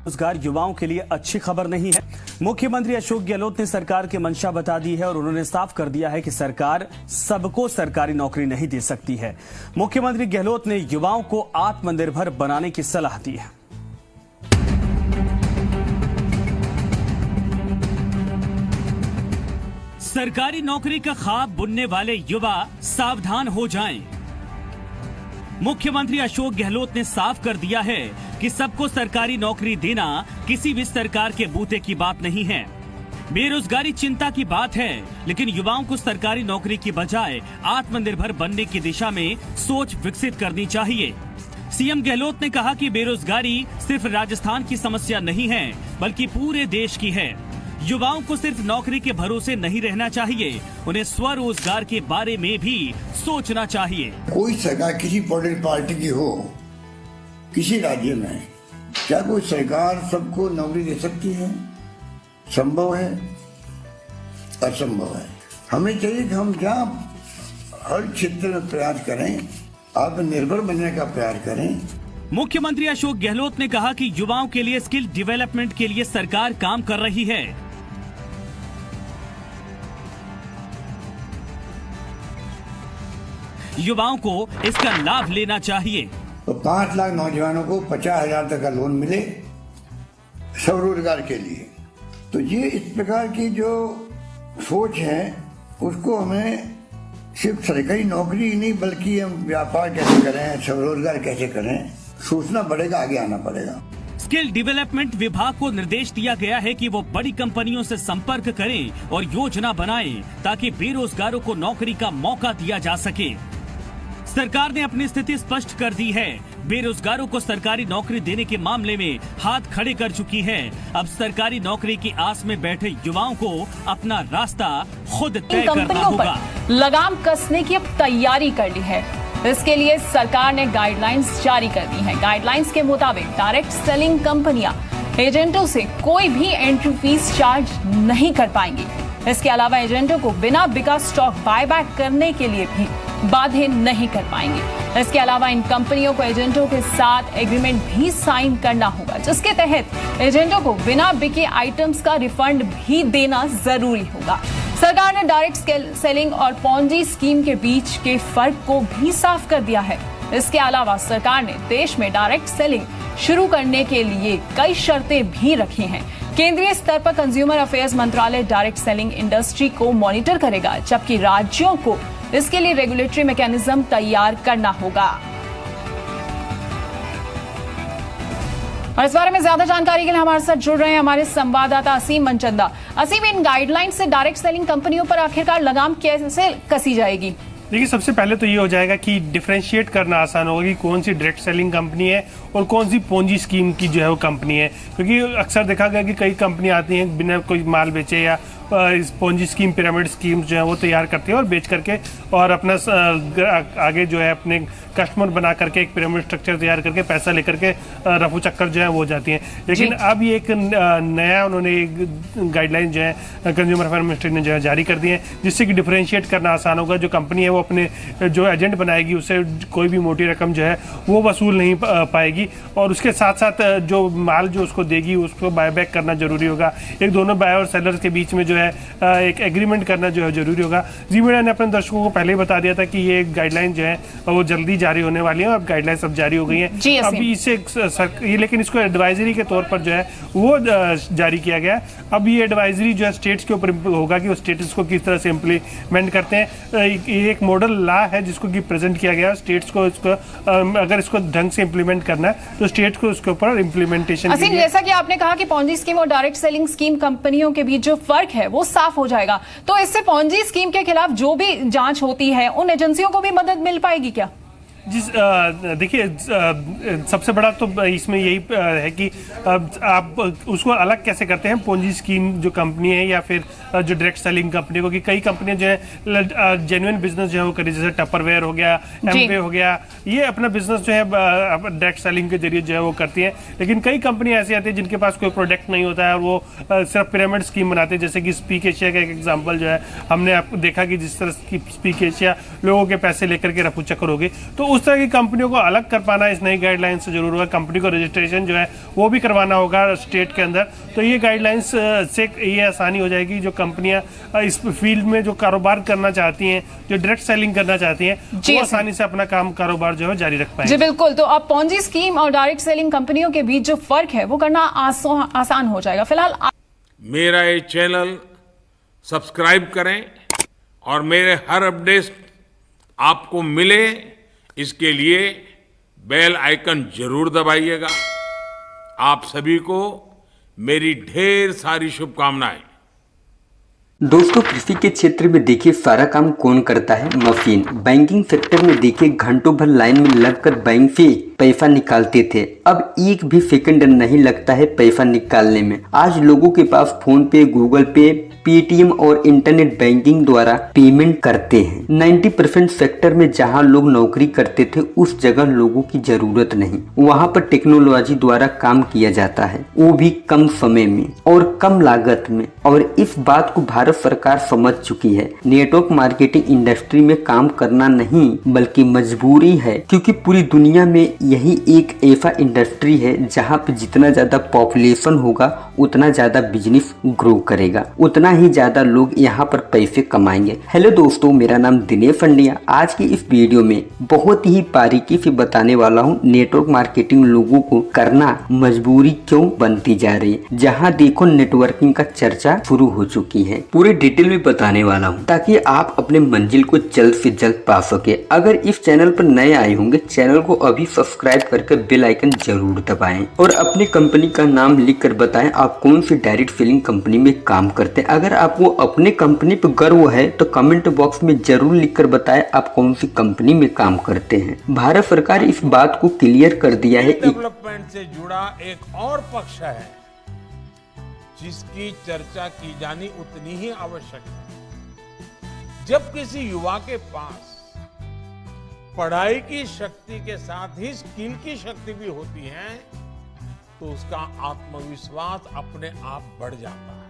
रोजगार युवाओं के लिए अच्छी खबर नहीं है। मुख्यमंत्री अशोक गहलोत ने सरकार की मंशा बता दी है और उन्होंने साफ कर दिया है कि सरकार सबको सरकारी नौकरी नहीं दे सकती है। मुख्यमंत्री गहलोत ने युवाओं को आत्मनिर्भर बनाने की सलाह दी है। सरकारी नौकरी का ख्वाब बुनने वाले युवा सावधान हो जाएं। मुख्यमंत्री अशोक गहलोत ने साफ कर दिया है कि सबको सरकारी नौकरी देना किसी भी सरकार के बूते की बात नहीं है। बेरोजगारी चिंता की बात है, लेकिन युवाओं को सरकारी नौकरी की बजाय आत्मनिर्भर बनने की दिशा में सोच विकसित करनी चाहिए। सीएम गहलोत ने कहा कि बेरोजगारी सिर्फ राजस्थान की समस्या नहीं है, बल्कि पूरे देश की है। युवाओं को सिर्फ नौकरी के भरोसे नहीं रहना चाहिए, उन्हें स्वरोजगार के बारे में भी सोचना चाहिए। कोई सरकार किसी पॉलिटिकल पार्टी की हो, किसी राज्य में, क्या कोई सरकार सबको नौकरी दे सकती है? संभव है? असंभव है। हमें चाहिए कि हम जहाँ हर क्षेत्र में प्रयास करें, आत्मनिर्भर बनने का प्रयास करें। मुख्यमंत्री अशोक गहलोत ने कहा कि युवाओं के लिए स्किल डेवलपमेंट के लिए सरकार काम कर रही है। युवाओं को इसका लाभ लेना चाहिए। तो 5 लाख नौजवानों को 50,000 तक का लोन मिले स्वरोजगार के लिए। तो ये इस प्रकार की जो सोच है, उसको हमें सिर्फ सरकारी नौकरी नहीं, बल्कि हम व्यापार कैसे करें, स्वरोजगार कैसे करें, सोचना पड़ेगा, आगे आना पड़ेगा। स्किल डेवलपमेंट विभाग को निर्देश दिया गया है कि वो बड़ी कंपनियों से संपर्क करें और योजना बनाएं ताकि बेरोजगारों को नौकरी का मौका दिया जा सके। सरकार ने अपनी स्थिति स्पष्ट कर दी है। बेरोजगारों को सरकारी नौकरी देने के मामले में हाथ खड़े कर चुकी है। अब सरकारी नौकरी की आस में बैठे युवाओं को अपना रास्ता खुद तय करना होगा। लगाम कसने की अब तैयारी कर ली है। इसके लिए सरकार ने गाइडलाइंस जारी कर दी हैं। गाइडलाइंस के मुताबिक डायरेक्ट सेलिंग कंपनियां एजेंटों से कोई भी एंट्री फीस चार्ज नहीं कर पाएंगी। इसके अलावा एजेंटों को बिना बिका स्टॉक बायबैक करने के लिए भी बाध्य नहीं कर पाएंगे। इसके अलावा इन कंपनियों को एजेंटों के साथ एग्रीमेंट भी साइन करना होगा, जिसके तहत एजेंटों को बिना बिके आइटम्स का रिफंड भी देना जरूरी होगा। सरकार ने डायरेक्ट सेलिंग और पॉन्जी स्कीम के बीच के फर्क को भी साफ कर दिया है। इसके अलावा सरकार ने देश में डायरेक्ट सेलिंग शुरू करने के लिए कई शर्तें भी रखी हैं। केंद्रीय स्तर पर कंज्यूमर अफेयर्स मंत्रालय डायरेक्ट सेलिंग इंडस्ट्री को मॉनिटर करेगा, जबकि राज्यों को इसके लिए रेगुलेटरी मैकेनिज्म तैयार करना होगा। और इस बारे में ज्यादा जानकारी के लिए हमारे साथ जुड़ रहे हैं हमारे संवाददाता असीम मनचंदा। असीम, इन गाइडलाइन से डायरेक्ट सेलिंग कंपनियों पर आखिरकार लगाम कैसे कसी जाएगी? देखिए, सबसे पहले तो ये हो जाएगा कि डिफरेंशिएट करना आसान होगा कि कौन सी डायरेक्ट सेलिंग कंपनी है और कौन सी पोंजी स्कीम की जो है वो कंपनी है। क्योंकि अक्सर देखा गया कि कई कंपनी आती हैं बिना कोई माल बेचे या इस पोंजी स्कीम, पिरामिड स्कीम जो है वो तैयार करती है और बेच करके और अपना आगे जो है अपने कस्टमर बना करके एक पिरामिड स्ट्रक्चर तैयार करके पैसा लेकर के रफू चक्कर जो है वो हो जाती हैं। लेकिन अब ये एक नया उन्होंने गाइडलाइन जो है कंज्यूमर अफेयर मिनिस्ट्री ने जो है जारी कर दी है, जिससे कि डिफरेंशिएट करना आसान होगा। जो कंपनी है वो अपने जो एजेंट बनाएगी उससे कोई भी मोटी रकम जो है वो वसूल नहीं पाएगी, और उसके साथ साथ जो माल जो उसको देगी उसको बायबैक करना जरूरी होगा। एक दोनों बाय और सेलर के बीच में जो है एक एग्रीमेंट करना जो है जरूरी होगा। जी मीडिया ने अपने दर्शकों को पहले ही बता दिया था कि ये गाइडलाइन जो है वो जल्दी जारी होने वाली है। अब गाइडलाइंस अब जारी हो गई हैं। अभी इसे लेकिन इसको एडवाइजरी के तौर पर जो है वो जारी किया गया है। अब ये एडवाइजरी जो है स्टेट्स के ऊपर होगा कि वो स्टेट इसको किस तरह से इम्प्लीमेंट करते हैं। ये एक मॉडल लॉ है जिसको कि प्रेजेंट किया गया है। स्टेट्स को इसको अगर इसको ढंग से इम्प्लीमेंट करना है तो स्टेट को उसके ऊपर इम्प्लीमेंटेशन। जैसा कि आपने कहा कि पॉन्जी स्कीम और डायरेक्ट सेलिंग स्कीम कंपनियों के बीच जो फर्क है वो साफ हो जाएगा, तो इससे पॉन्जी स्कीम के खिलाफ जो भी जांच होती है उन एजेंसियों को भी मदद मिल पाएगी क्या? देखिए, सबसे बड़ा तो इसमें यही है कि आप उसको अलग कैसे करते हैं पोंजी स्कीम जो कंपनी है या फिर जो डायरेक्ट सेलिंग कंपनी को। कि कई कंपनियां जो है जेन्युइन बिजनेस जो है वो करी, जैसे टपरवेयर हो गया, एमवे हो गया, ये अपना बिजनेस जो है डायरेक्ट सेलिंग के जरिए जो है वो करती हैं। लेकिन कई कंपनियां ऐसी आती है जिनके पास कोई प्रोडक्ट नहीं होता है और वो सिर्फ पिरामिड स्कीम बनाते हैं। जैसे कि स्पीक एशिया का एक एग्जाम्पल जो है हमने आपको देखा कि जिस तरह की स्पीक एशिया लोगों के पैसे लेकर के रफू चक्कर हो गई, तो उस तरह की कंपनियों को अलग कर पाना इस नई गाइडलाइन से जरूर होगा। कंपनी को रजिस्ट्रेशन जो है वो भी करवाना होगा स्टेट के अंदर। तो ये गाइडलाइंस से ये आसानी हो जाएगी, जो कंपनियां इस फील्ड में जो कारोबार करना चाहती हैं, जो डायरेक्ट सेलिंग करना चाहती हैं, वो आसानी से अपना कारोबार जो है जारी रख पाएंगे। जी बिल्कुल। तो अब पॉन्जी स्कीम और डायरेक्ट सेलिंग कंपनियों के बीच जो फर्क है वो करना आसान हो जाएगा। फिलहाल मेरा ये चैनल सब्सक्राइब करें और मेरे हर अपडेट आपको मिले, इसके लिए बेल आइकन जरूर दबाइएगा। आप सभी को मेरी ढेर सारी शुभकामनाएं। दोस्तों, कृषि के क्षेत्र में देखिए सारा काम कौन करता है? मशीन। बैंकिंग सेक्टर में देखिए घंटों भर लाइन में लगकर बैंक से पैसा निकालते थे, अब एक भी सेकंड नहीं लगता है पैसा निकालने में। आज लोगों के पास फोन पे, गूगल पे, पेटीएम और इंटरनेट बैंकिंग द्वारा पेमेंट करते हैं। 90% सेक्टर में जहां लोग नौकरी करते थे उस जगह लोगों की जरूरत नहीं, वहां पर टेक्नोलॉजी द्वारा काम किया जाता है, वो भी कम समय में और कम लागत में। और इस बात को भारत सरकार समझ चुकी है। नेटवर्क मार्केटिंग इंडस्ट्री में काम करना नहीं बल्कि मजबूरी है, क्योंकि पूरी दुनिया में यही एक ऐसा इंडस्ट्री है जहां पे जितना ज्यादा पॉपुलेशन होगा उतना ज्यादा बिजनेस ग्रो करेगा, उतना ही ज्यादा लोग यहाँ पर पैसे कमाएंगे। हेलो दोस्तों, मेरा नाम दिनेश पंड्या। आज की इस वीडियो में बहुत ही बारीकी से बताने वाला हूँ नेटवर्क मार्केटिंग लोगों को करना मजबूरी क्यों बनती जा रही है। जहाँ देखो नेटवर्किंग का चर्चा शुरू हो चुकी है, पूरे डिटेल में बताने वाला हूँ ताकि आप अपने मंजिल को जल्द से जल्द पा सके। अगर इस चैनल पर नए आए होंगे, चैनल को अभी सब्सक्राइब करके बेल आइकन जरूर दबाएं और अपनी कंपनी का नाम लिख कर बताएं आप कौन सी डायरेक्ट सेलिंग कंपनी में काम करते हैं। अगर आपको अपने कंपनी पर गर्व है तो कमेंट बॉक्स में जरूर लिखकर बताएं आप कौन सी कंपनी में काम करते हैं। भारत सरकार इस बात को क्लियर कर दिया है। डेवलपमेंट से जुड़ा एक और पक्ष है जिसकी चर्चा की जानी उतनी ही आवश्यक है। जब किसी युवा के पास पढ़ाई की शक्ति के साथ ही स्किल की शक्ति भी होती है तो उसका आत्मविश्वास अपने आप बढ़ जाता है।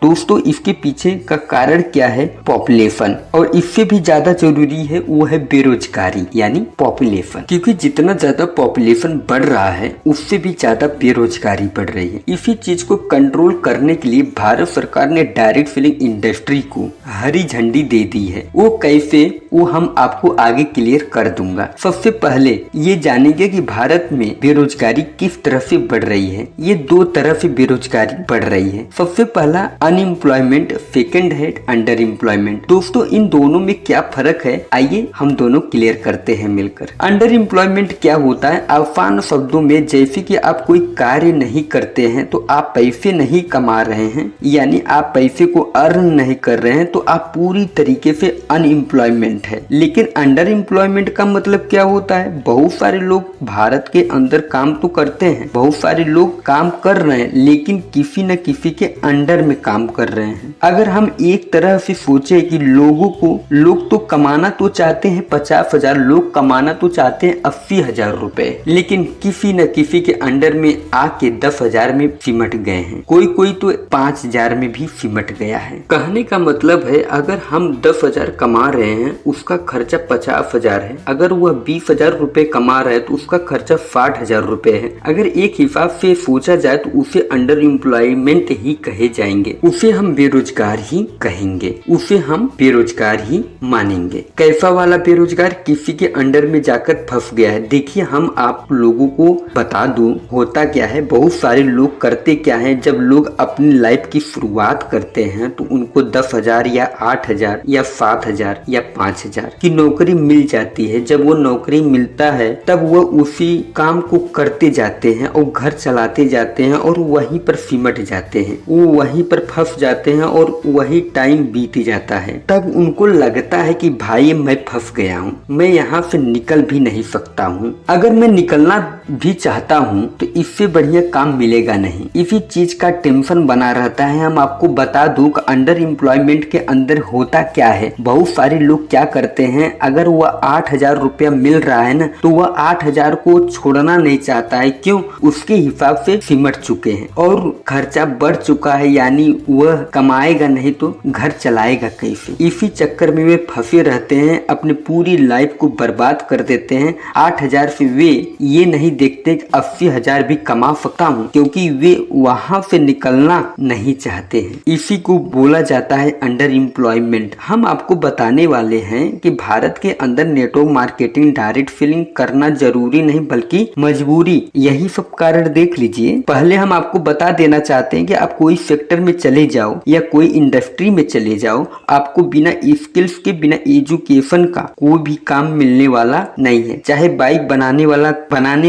दोस्तों, इसके पीछे का कारण क्या है? पॉपुलेशन। और इससे भी ज्यादा जरूरी है वो है बेरोजगारी, यानी पॉपुलेशन। क्योंकि जितना ज्यादा पॉपुलेशन बढ़ रहा है उससे भी ज्यादा बेरोजगारी बढ़ रही है। इसी चीज को कंट्रोल करने के लिए भारत सरकार ने डायरेक्ट सेलिंग इंडस्ट्री को हरी झंडी दे दी है। वो कैसे, वो हम आपको आगे क्लियर कर दूंगा। सबसे पहले ये जानेंगे कि भारत में बेरोजगारी किस तरह से बढ़ रही है। ये दो तरह से बेरोजगारी बढ़ रही है। सबसे पहला अनएम्प्लॉयमेंट, सेकंड है अंडर एम्प्लॉयमेंट। दोस्तों, इन दोनों में क्या फर्क है, आइए हम दोनों क्लियर करते हैं मिलकर। अंडर एम्प्लॉयमेंट क्या होता है? आसान शब्दों में जैसे कि आप कोई कार्य नहीं करते हैं तो आप पैसे नहीं कमा रहे हैं, यानी आप पैसे को अर्न नहीं कर रहे हैं, तो आप पूरी तरीके से अनएम्प्लॉयमेंट है। लेकिन अंडर एम्प्लॉयमेंट का मतलब क्या होता है? बहुत सारे लोग भारत के अंदर काम तो करते हैं, बहुत सारे लोग काम कर रहे हैं, लेकिन किसी न किसी के अंडर में काम कर रहे हैं। अगर हम एक तरह से सोचे कि लोग तो कमाना तो चाहते हैं 50,000, लोग कमाना तो चाहते हैं 80,000 रुपए, लेकिन किसी न किसी के अंडर में आके 10,000 में सिमट गए हैं, कोई तो 5,000 में भी सिमट गया है। कहने का मतलब है अगर हम 10,000 कमा रहे हैं उसका खर्चा 50,000 है, अगर वह 20,000 रुपए कमा रहा है तो उसका खर्चा 60,000 रुपए है। अगर एक हिसाब से सोचा जाए तो उसे अंडर एम्प्लॉयमेंट ही कहे जाएंगे, उसे हम बेरोजगार ही कहेंगे, उसे हम बेरोजगार ही मानेंगे। कैसा वाला बेरोजगार? किसी के अंडर में जाकर फंस गया है। देखिए, हम आप लोगों को बता दूं होता क्या है। बहुत सारे लोग करते क्या है, जब लोग अपनी लाइफ की शुरुआत करते हैं तो उनको 10,000 या 8,000 या 7,000 या 5,000 की नौकरी मिल जाती है। जब वो नौकरी मिलता है तब वो उसी काम को करते जाते हैं और घर चलाते जाते हैं और वहीं पर सिमट जाते हैं, वो वहीं पर फंस जाते हैं और वही टाइम बीत जाता है। तब उनको लगता है कि भाई मैं फंस गया हूँ, मैं यहाँ से निकल भी नहीं सकता हूँ। अगर मैं निकलना भी चाहता हूँ तो इससे बढ़िया काम मिलेगा नहीं। इसी चीज का टेंशन बना रहता है। हम आपको बता दूं कि अंडर एम्प्लॉयमेंट के अंदर होता क्या है। बहुत सारे लोग क्या करते हैं, अगर वह 8,000 रुपया मिल रहा है ना तो वह 8,000 को छोड़ना नहीं चाहता है। क्यों? उसके हिसाब से सिमट चुके हैं और खर्चा बढ़ चुका है, यानी वह कमाएगा नहीं तो घर चलाएगा कैसे। इसी चक्कर में वे फंसे रहते हैं, अपनी पूरी लाइफ को बर्बाद कर देते हैं। 8,000 से वे ये नहीं देखते कि 80,000 भी कमा सकता हूँ, क्योंकि वे वहां से निकलना नहीं चाहते हैं। इसी को बोला जाता है अंडर एम्प्लॉयमेंट। हम आपको बताने वाले हैं कि भारत के अंदर नेटवर्क मार्केटिंग, डायरेक्ट सेलिंग करना जरूरी नहीं बल्कि मजबूरी। यही सब कारण देख लीजिए। पहले हम आपको बता देना चाहते हैं कि आप कोई सेक्टर में चले जाओ या कोई इंडस्ट्री में चले जाओ, आपको बिना स्किल्स के, बिना एजुकेशन का कोई भी काम मिलने वाला नहीं है। चाहे बाइक बनाने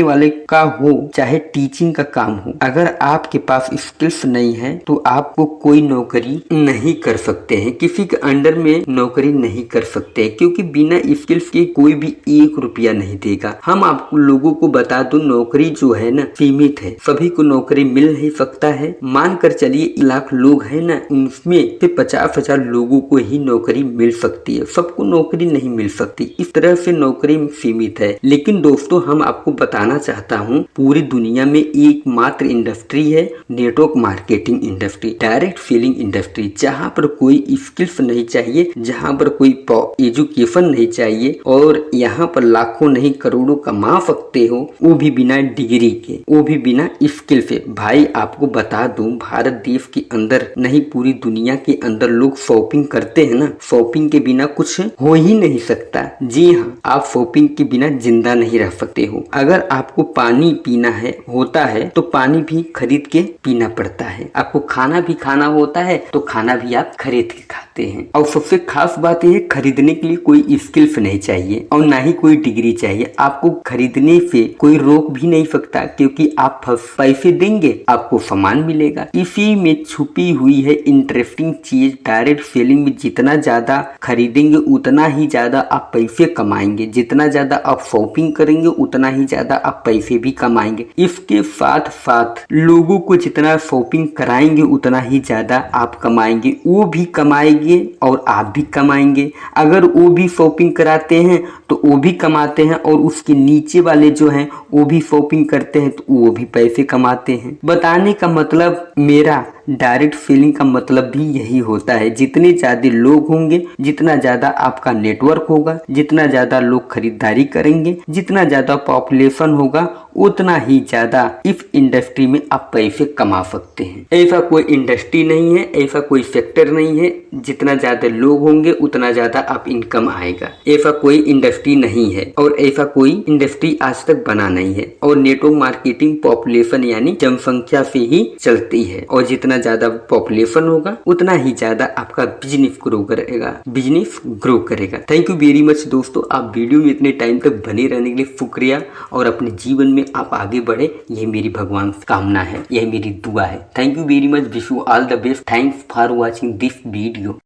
वाले का हो, चाहे टीचिंग का काम हो, अगर आपके पास स्किल्स नहीं है तो आपको कोई नौकरी नहीं कर सकते हैं, किसी के अंडर में नौकरी नहीं कर सकते हैं, क्योंकि बिना स्किल्स के कोई भी 1 रुपया नहीं देगा। हम आपको लोगों को बता दो, नौकरी जो है ना सीमित है, सभी को नौकरी मिल नहीं सकता है। मानकर चलिए 1 लाख लोग हैं ना, उनमें से 50,000 लोगों को ही नौकरी मिल सकती है, सबको नौकरी नहीं मिल सकती। इस तरह से नौकरी सीमित है। लेकिन दोस्तों, हम आपको बताना चाहता हूँ, पूरी दुनिया में एकमात्र इंडस्ट्री है network marketing industry, direct selling industry, जहाँ पर कोई स्किल्स नहीं चाहिए, जहाँ पर कोई एजुकेशन नहीं चाहिए और यहाँ पर लाखों नहीं करोड़ों कमा सकते हो, वो भी बिना डिग्री के, वो भी बिना स्किल से। भाई आपको बता दूं, भारत देश के अंदर नहीं पूरी दुनिया के अंदर लोग शॉपिंग करते हैं ना, शॉपिंग के बिना कुछ हो ही नहीं सकता। जी हाँ, आप शॉपिंग के बिना जिंदा नहीं रह सकते हो। अगर आपको पानी पीना होता है तो पानी भी खरीद के पीना पड़ता है। आपको खाना भी खाना होता है तो खाना भी आप खरीद के खाते हैं। और सबसे खास बात यह है, खरीदने के लिए कोई स्किल्स नहीं चाहिए और ना ही कोई डिग्री चाहिए। आपको खरीदने से कोई रोक भी नहीं सकता, क्योंकि आप पैसे देंगे आपको सामान मिलेगा। इसी में छुपी हुई है इंटरेस्टिंग चीज। डायरेक्ट सेलिंग में जितना ज्यादा खरीदेंगे उतना ही ज्यादा आप पैसे कमाएंगे, जितना ज्यादा आप शॉपिंग करेंगे उतना ही ज्यादा आप पैसे भी कमाएंगे। इसके साथ साथ लोगों को जितना शॉपिंग कराएंगे उतना ही ज्यादा आप कमाएंगे, वो भी कमाएंगे और आप भी कमाएंगे। अगर वो भी शॉपिंग कराते हैं तो वो भी कमाते हैं और उसके नीचे वाले जो हैं वो भी शॉपिंग करते हैं तो वो भी पैसे कमाते हैं। बताने का मतलब मेरा, डायरेक्ट सेलिंग का मतलब भी यही होता है। जितने ज्यादा लोग होंगे, जितना ज्यादा आपका नेटवर्क होगा, जितना ज्यादा लोग खरीदारी करेंगे, जितना ज्यादा पॉपुलेशन होगा, उतना ही ज्यादा इस इंडस्ट्री में आप पैसे कमा सकते हैं। ऐसा कोई इंडस्ट्री नहीं है, ऐसा कोई सेक्टर नहीं है, जितना ज्यादा लोग होंगे उतना ज्यादा आप इनकम आएगा। ऐसा कोई इंडस्ट्री नहीं है और ऐसा कोई इंडस्ट्री आज तक बना नहीं है। और नेटवर्क मार्केटिंग पॉपुलेशन यानी जनसंख्या से ही चलती है, और जितना ज्यादा पॉपुलेशन होगा उतना ही ज्यादा आपका बिजनेस ग्रो करेगा। थैंक यू वेरी मच दोस्तों, आप वीडियो में इतने टाइम तक बने रहने के लिए शुक्रिया, और अपने जीवन में आप आगे बढ़े, यही मेरी भगवान से कामना है, यही मेरी दुआ है। Thank you very much, wish you all the best. Thanks for watching this video.